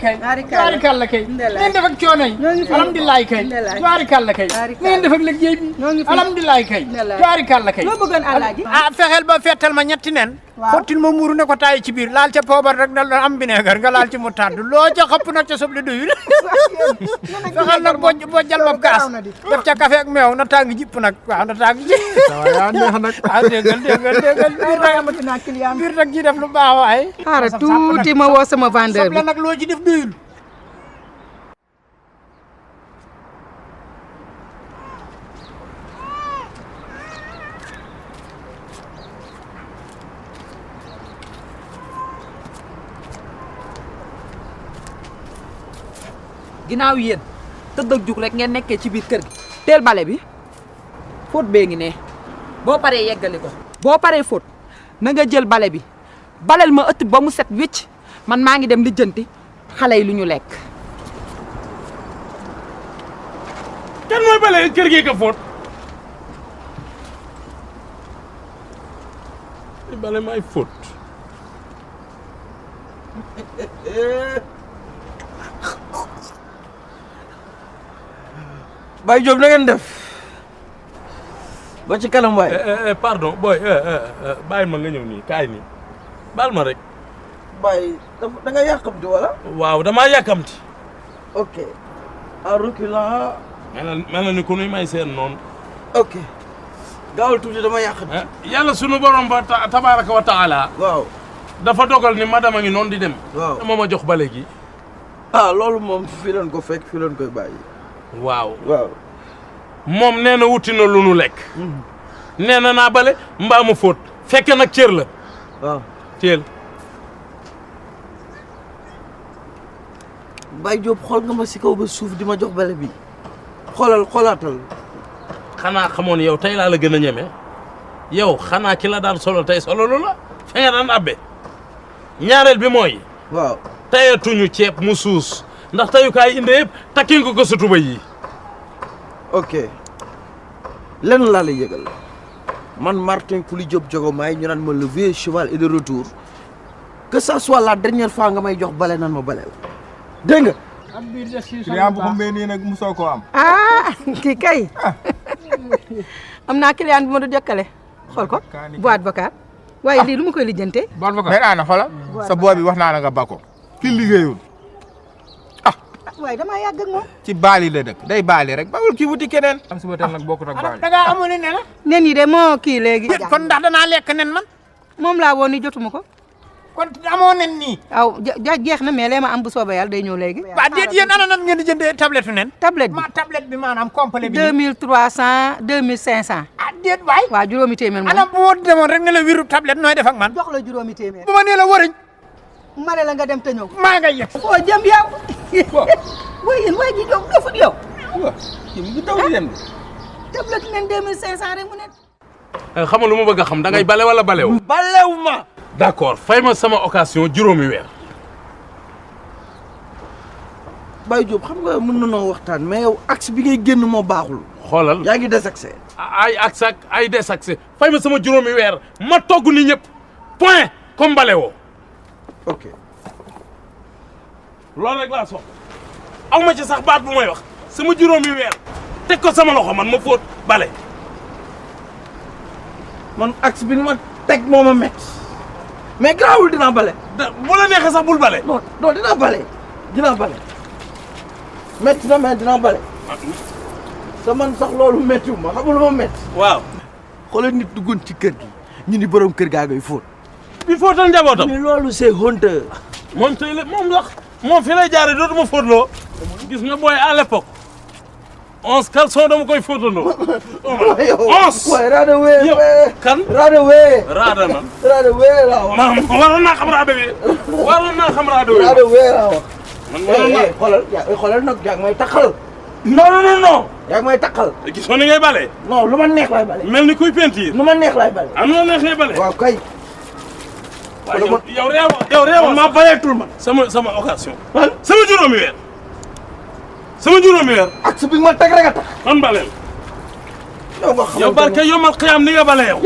kay tubaarikàlla kay ngeen def ak coono yi alhamdulilah kay tubaarikàlla kay ngeen def ak liggéey bi alhamdulilah kay tubaarikàlla kay loo bëggoon alaaji fexeel ba fettal ma ñetti nen xottil ma muuru ne ko taay ci biir laal ca poobar rek na am vinaigre nga laal ci mu tàdd loo ca xëpp nag ca soble doyul fexeel nag bojjal ma gaas def ca café ak meew na tàng jipp nag waaw na tàng jipp yaa neex nag déggal biir nag ji def lu baax waaye xaaral tuuti ma woo sama vendeur bi soble nag loo ci def doyul ginnaaw yéen tëdd ak jug rek ngeen nekkee ci biir kër gi teel bale bi fóot bee ngi ne boo paree yeggali ko boo paree fóot na nga jël bale bi balel ma ëtt ba mu set wicc man maa ngi dem lijjanti xale yi lu ñu lekk. kan mooy bale kër gi ka fóot bale may fóot Baye Diop na ngeen def ba ci kanam waay. pardon booy bàyyi ma nga ñëw nii kaay nii baal ma rek. Baye da nga yàkkamti wala. waaw damaa yàkkamti. ok en reculant. mel na ni ku nuy may seen noonu. ok gaawal tuuti dama yàkkamti. yàlla sunu borom ba tabaaraka wa taala. waaw. dafa dogal ni madame a ngi noonu di dem. waaw dama ma jox bale gi. loolu moom fii leen ko fekk fii leen koy bàyyi. waaw. moom nee na wuti na lu nu lekk. nee na naa bale mbaa mu fóot fekke nag cër la. waaw teel. Baye Diop xool nga ma si kaw ba suuf di ma jox bale bi xoolaatal. xanaa xamoon yow tey laa la gën a ñeme yow xanaa ki la daan solo tey solo lu la fa nga daan abbe ñaareel bi mooy. waaw tayatuñu ceeb mu suus ndax tayukaay inde yëpp takki nga ko sa tuba yi. ok lenn laa lay yëgal man Martin Coly Diop Diogomaye ñu naan ma le vieux cheval est de retour que ça soit la dernière fois nga may jox bale nan ma baleel dégg nga. client bu xumbee nii nag musoo koo am. kii kay am naa client bi ma du jokkale xool ko boîte vocale waaye lii lu ma koy lijjantee. boîte vocale mais ana xoolal sa boo bi wax naa la nga ba ko ki liggéeyul. waaye damaa yàgg ak moom. ci baali la dëkk day baali rek bawul kii wuti keneen. am suba teel nag bokkut ak baali. da ngaa amul ne la nen yi de moo kii léegi. kon ndax danaa lekk nen man moom laa woon ni jotuma ko. kon amoo nen nii. aw jeex na mais lee ma am bu soobee yàlla day ñëw léegi. waa déet yéen ana nan ngeen di jëndee tablette nen. tablette bi tablette bi maanaam complet bi. 2300 2500. déet waay. waaw juróomi téeméer moom. ana bu ma demoon rek ne la wiru tablette nooy def ak man. jox la juróomi téeméer. bu ma nee la wëriñ. ma ne la nga dem te ñëw. maa nga yegg. foo jëm yow. waaye yéen waa ji yow dofut yow. waaw kii mu ngi daw di dem de. tablette nen 2500 rek mu ne. xam nga lu ma bëgg a xam da ngay bale wala balew. balew ma. d'accord fay ma sama occasion juróomi weer. Baye Diop xam nga mën na noo waxtaan mais yow axe bi ngay génn moo baaxul. xoolal yaa ngi désaxé. ay axe ak ay désaxé fay ma sama juróomi weer ma togg ni ñëpp point comme balewoo. ok loolu rek laa soxla aw ma ci sax baat bu may wax sama juróomi weer teg ko sama loxo man ma fóot bale. man axe bi ni ma teg moo ma métti mais garaawul dinaa bale. bu la neexee sax bul bale. non dinaa bale métti na mais dinaa bale. te man sax loolu méttiwu ma xam nga lu ma métti. waaw. xoolal nit duggoon ci kër gi ñu ni borom kër gaa ngay fóot. bi fóotal njabootam. mais loolu c'est honteux. moom tey la moom wax moom fi lay jaaree dootuma fóotloo. gis nga booy à l'époque 11 caleçon dama koy fóotandoo. 11 waaye raada wee. yow kan raada wee. raada man. raada wee laa wax. ma waroon naa xam raada wee. waroon naa xam raada wee. raada wee laa wax. man waroon naa xoolal nag yaa ngi may taxal. non. yaa ngi may taxal. gisoo ni ngay bale. non lu ma neex laay bale. mel ni kuy peinture. lu ma neex laay bale. am na neex ngay bale. waaw kay. waaye yow réewoo ma baleetul ma. sama occasion. sama juróomi weer. axe bi ma teg rek a tax. man baleel. yow nga xam yow barke yomal xiyaam ni nga bale yow.